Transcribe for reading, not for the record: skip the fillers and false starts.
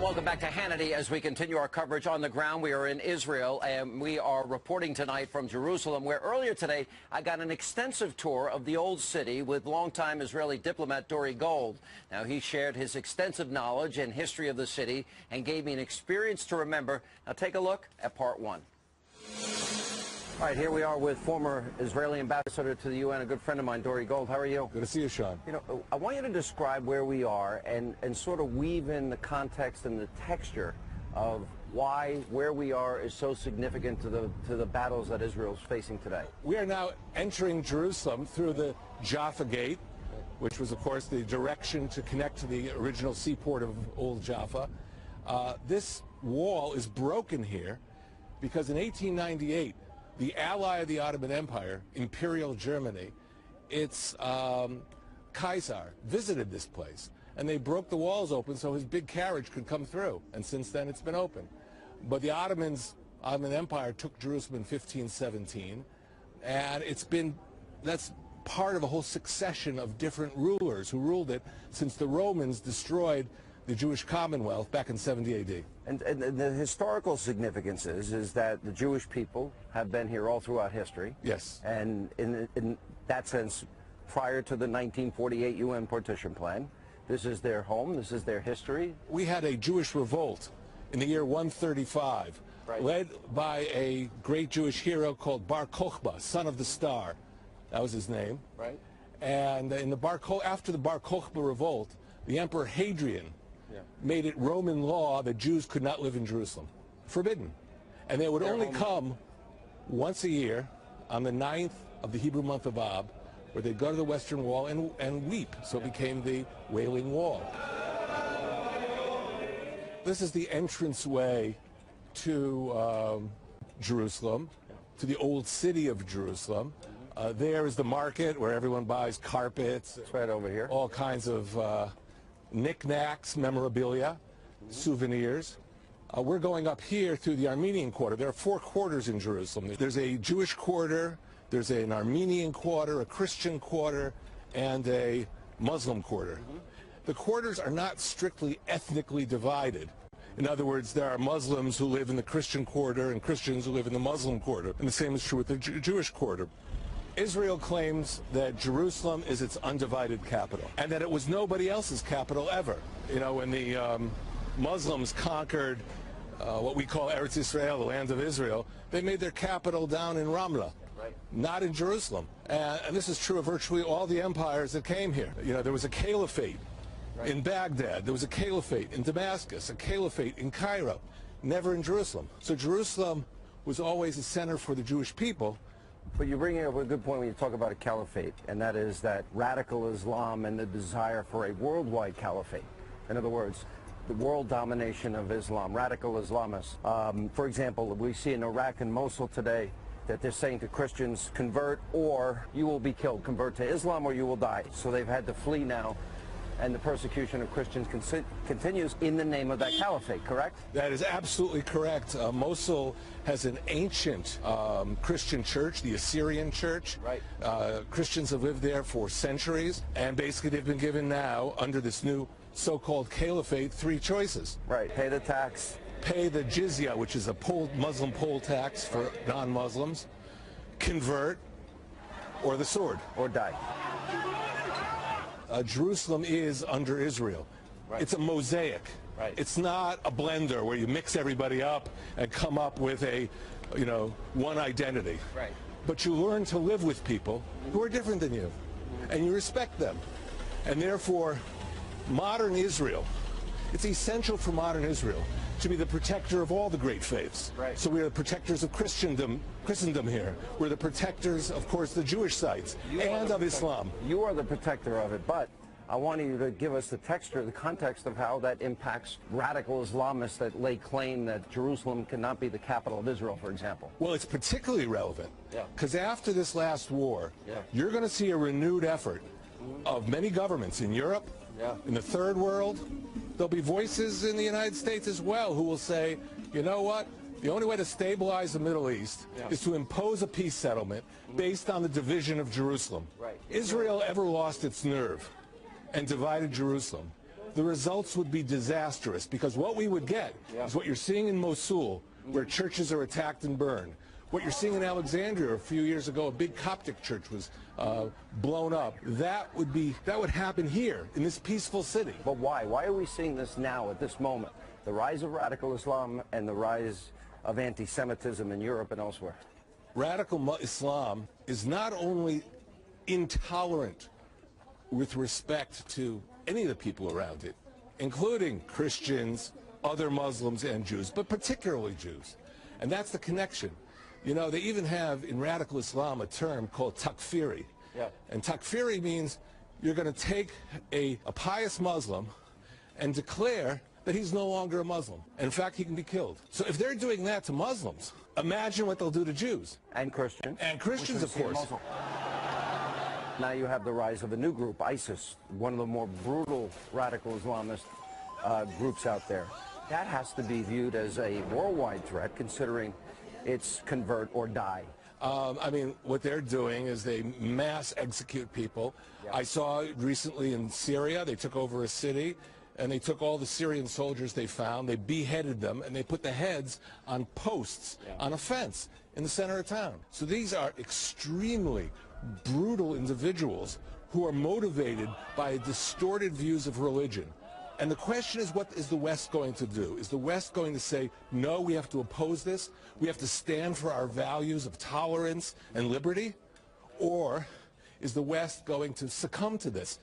And welcome back to Hannity as we continue our coverage on the ground. We are in Israel, and we are reporting tonight from Jerusalem, where earlier today I got an extensive tour of the old city with longtime Israeli diplomat Dori Gold. Now, he shared his extensive knowledge and history of the city and gave me an experience to remember. Now, take a look at part one. All right, here we are with former Israeli ambassador to the UN, a good friend of mine, Dori Gold. How are you? Good to see you, Sean. You know, I want you to describe where we are and sort of weave in the context and the texture of why where we are is so significant to the battles that Israel's facing today. We are now entering Jerusalem through the Jaffa Gate, which was, of course, the direction to connect to the original seaport of Old Jaffa. This wall is broken here because in 1898, the ally of the Ottoman Empire, Imperial Germany, its Kaiser, visited this place. And they broke the walls open so his big carriage could come through. And since then, it's been open. But the Ottoman Empire took Jerusalem in 1517. And that's part of a whole succession of different rulers who ruled it since the Romans destroyed the Jewish Commonwealth back in 70 A.D. And the historical significance is that the Jewish people have been here all throughout history. Yes. And in that sense, prior to the 1948 UN partition plan, this is their home, this is their history. We had a Jewish revolt in the year 135, right, led by a great Jewish hero called Bar Kokhba, son of the star. That was his name. Right. And after the Bar Kokhba revolt, the Emperor Hadrian made it Roman law that Jews could not live in Jerusalem. Forbidden. And they would only come once a year on the 9th of the Hebrew month of Ab, where they'd go to the Western Wall and weep. So it became the Wailing Wall. This is the entranceway to Jerusalem, to the old city of Jerusalem. There is the market where everyone buys carpets. It's right over here. All kinds of knickknacks, memorabilia, souvenirs. We're going up here through the Armenian quarter. There are 4 quarters in Jerusalem. There's a Jewish quarter, there's an Armenian quarter, a Christian quarter, and a Muslim quarter. The quarters are not strictly ethnically divided. In other words, there are Muslims who live in the Christian quarter and Christians who live in the Muslim quarter. And the same is true with the Jewish quarter. Israel claims that Jerusalem is its undivided capital and that it was nobody else's capital ever. You know, when the Muslims conquered what we call Eretz Israel, the land of Israel, they made their capital down in Ramla, right, not in Jerusalem. And this is true of virtually all the empires that came here. You know, there was a caliphate in Baghdad, there was a caliphate in Damascus, a caliphate in Cairo, never in Jerusalem. So Jerusalem was always a center for the Jewish people. But you're bringing up a good point when you talk about a caliphate, and that is that radical Islam and the desire for a worldwide caliphate. In other words, the world domination of Islam, radical Islamists. For example, we see in Iraq and Mosul today that they're saying to Christians, convert or you will be killed. Convert to Islam or you will die. So they've had to flee now, and the persecution of Christians continues in the name of that caliphate, correct? That is absolutely correct. Mosul has an ancient Christian church, the Assyrian church. Right. Christians have lived there for centuries, and basically they've been given now, under this new so-called caliphate, 3 choices. Right, pay the tax. Pay the jizya, which is a Muslim poll tax for non-Muslims, convert, or the sword. Or die. Jerusalem is under Israel. Right. It's a mosaic. Right. It's not a blender where you mix everybody up and come up with a, one identity. Right. But you learn to live with people who are different than you, and you respect them. And therefore, modern Israel, it's essential for modern Israel to be the protector of all the great faiths. Right. So we are the protectors of Christendom here. We're the protectors, of course, the Jewish sites and of Islam. You are the protector of it, but I want you to give us the texture, the context of how that impacts radical Islamists that lay claim that Jerusalem cannot be the capital of Israel, for example. Well, it's particularly relevant because after this last war, you're going to see a renewed effort of many governments in Europe, in the Third World. There'll be voices in the United States as well who will say, you know what? The only way to stabilize the Middle East is to impose a peace settlement based on the division of Jerusalem. Right. Israel ever lost its nerve and divided Jerusalem the results would be disastrous, because what we would get is what you're seeing in Mosul, where churches are attacked and burned. What you're seeing in Alexandria a few years ago, a big Coptic church was blown up. That would happen here in this peaceful city. But why? Why are we seeing this now at this moment? The rise of radical Islam and the rise of anti-Semitism in Europe and elsewhere. Radical Islam is not only intolerant with respect to any of the people around it, including Christians, other Muslims, and Jews, but particularly Jews. And that's the connection. You know, they even have in radical Islam a term called takfiri. Yeah. And takfiri means you're going to take a pious Muslim and declare that he's no longer a Muslim. In fact, he can be killed. So if they're doing that to Muslims, imagine what they'll do to Jews. And Christians. And Christians, of course. Now you have the rise of a new group, ISIS, one of the more brutal radical Islamist groups out there. That has to be viewed as a worldwide threat, considering it's convert or die. I mean, what they're doing is they mass execute people. Yeah. I saw recently in Syria, they took over a city, and they took all the Syrian soldiers they found, they beheaded them, and they put the heads on posts on a fence in the center of town. So these are extremely brutal individuals who are motivated by distorted views of religion. And the question is, what is the West going to do? Is the West going to say, no, we have to oppose this, we have to stand for our values of tolerance and liberty? Or is the West going to succumb to this?